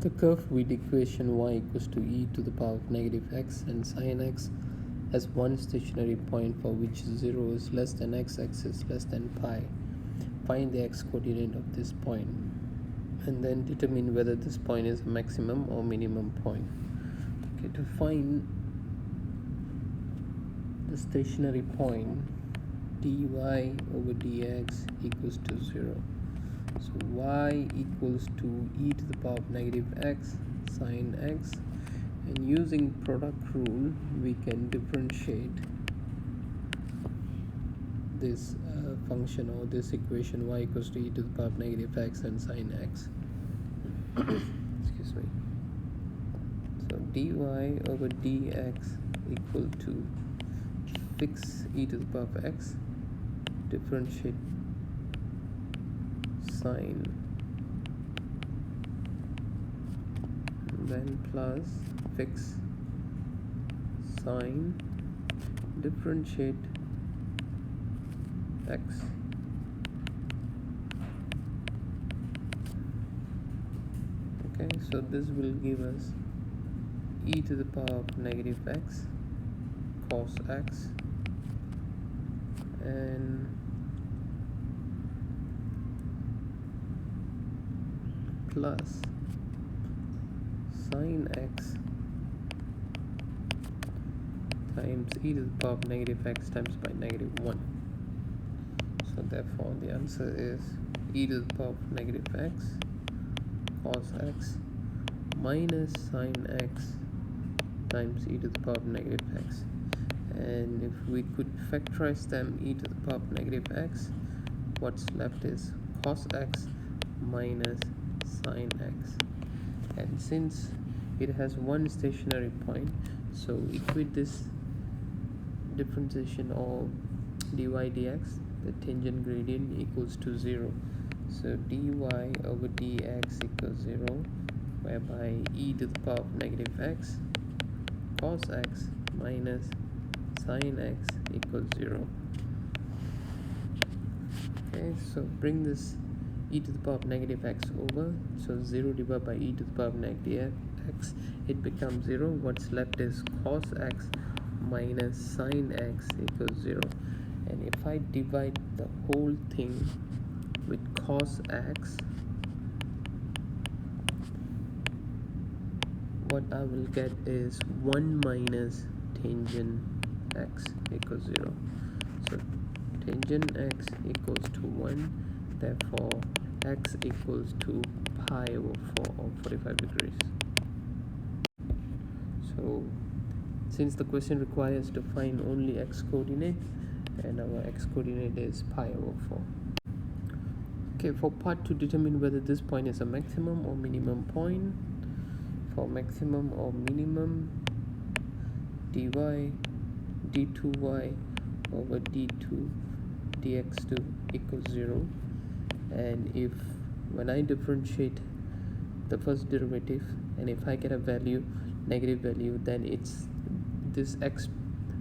The curve with equation y equals to e to the power of negative x and sin x has one stationary point for which 0 is less than x-axis less than pi. Find the x-coordinate of this point and then determine whether this point is a maximum or minimum point. Okay, to find the stationary point, dy over dx equals to 0. So y equals to e to the power of negative x sine x, and using product rule we can differentiate this function or this equation y equals to e to the power of negative x and sine x. Excuse me. So dy over dx equal to fix e to the power of x, differentiate sine, then plus fix sine, differentiate x. Okay, so this will give us e to the power of negative x cos x and plus sine x times e to the power of negative x times by negative 1. So therefore the answer is e to the power of negative x cos x minus sine x times e to the power of negative x. And if we could factorize them, e to the power of negative x, what's left is cos x minus sine x. And since it has one stationary point, so equate this differentiation of dy dx, the tangent gradient equals to 0. So dy over dx equals 0, whereby e to the power of negative x cos x minus sine x equals 0. Okay, so bring this e to the power of negative x over, so 0 divided by e to the power of negative x, it becomes 0. What's left is cos x minus sine x equals 0. And if I divide the whole thing with cos x, what I will get is 1 minus tangent x equals 0. So tangent x equals to 1, therefore x equals to pi over 4 or 45 degrees. So since the question requires to find only x coordinate, and our x coordinate is pi over 4. Okay, for part 2, determine whether this point is a maximum or minimum point. For maximum or minimum, dy d2y over d2 dx2 equals 0. And if when I differentiate the first derivative, and if I get a value, negative value, then it's this x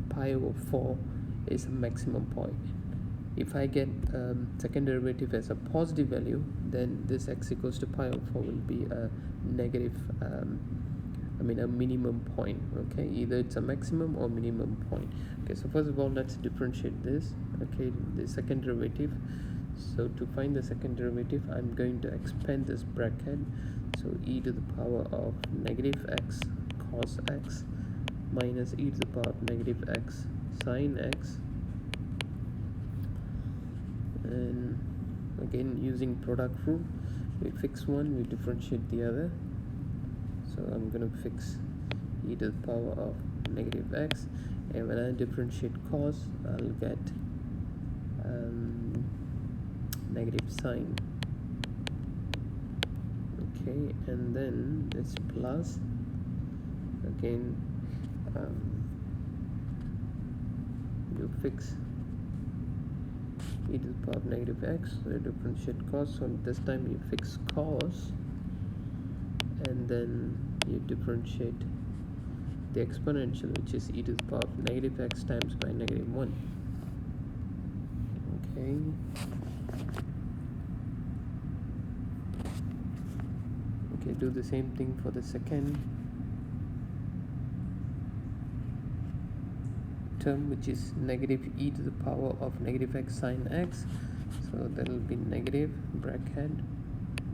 pi over 4 is a maximum point. If I get second derivative as a positive value, then this x equals to pi over 4 will be a negative, a minimum point. Okay, either it's a maximum or minimum point. Okay, so first of all, let's differentiate this. Okay, the second derivative. So to find the second derivative, I'm going to expand this bracket. So e to the power of negative x cos x minus e to the power of negative x sine x, and again using product rule, we fix one, we differentiate the other. So I'm going to fix e to the power of negative x, and when I differentiate cos, I'll get negative sine. Okay, and then it's plus again, you fix e to the power of negative x, so you differentiate cos, so this time you fix cos, and then you differentiate the exponential, which is e to the power of negative x times by negative 1. Okay, Okay, do the same thing for the second term, which is negative e to the power of negative x sine x. So that will be negative bracket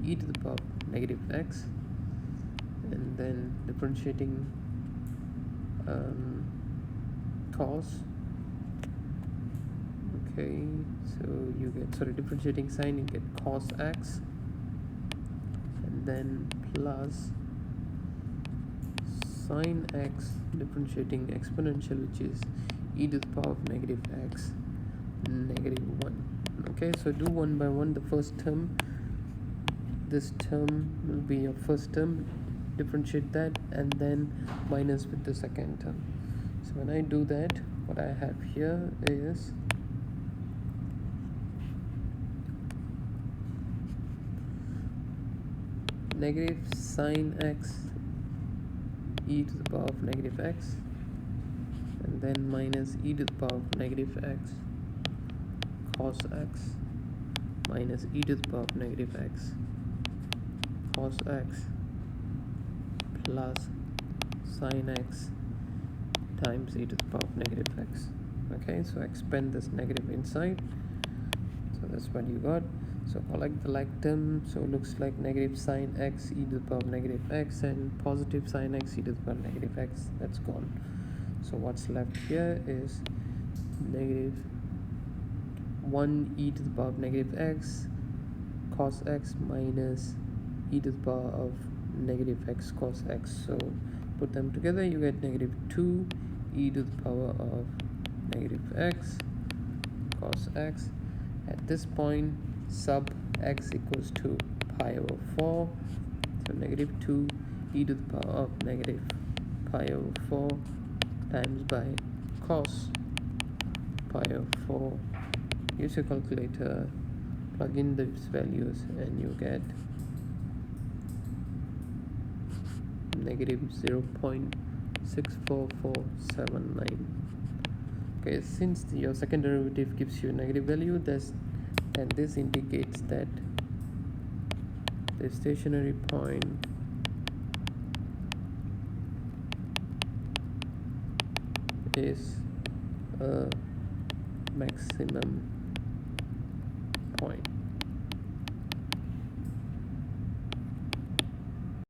e to the power of negative x, and then differentiating cos. Okay, so you get, sorry, differentiating sine, you get cos x, and then plus sine x differentiating exponential, which is e to the power of negative x negative 1. Okay, so do one by one. The first term, this term will be your first term, differentiate that, and then minus with the second term. So when I do that, what I have here is negative sine x e to the power of negative x, and then minus e to the power of negative x cos x minus e to the power of negative x cos x plus sine x times e to the power of negative x. Okay, so expand this negative inside, so that's what you got. So collect the like term, so it looks like negative sine x e to the power of negative x and positive sine x e to the power of negative x. That's gone. So what's left here is negative 1 e to the power of negative x cos x minus e to the power of negative x cos x. So put them together, you get negative 2 e to the power of negative x cos x. At this point, sub x equals to pi over 4, so negative 2 e to the power of negative pi over 4 times by cos pi over 4. Use your calculator, plug in these values, and you get negative 0.64479. Okay, since your second derivative gives you a negative value, then this indicates that the stationary point is a maximum point.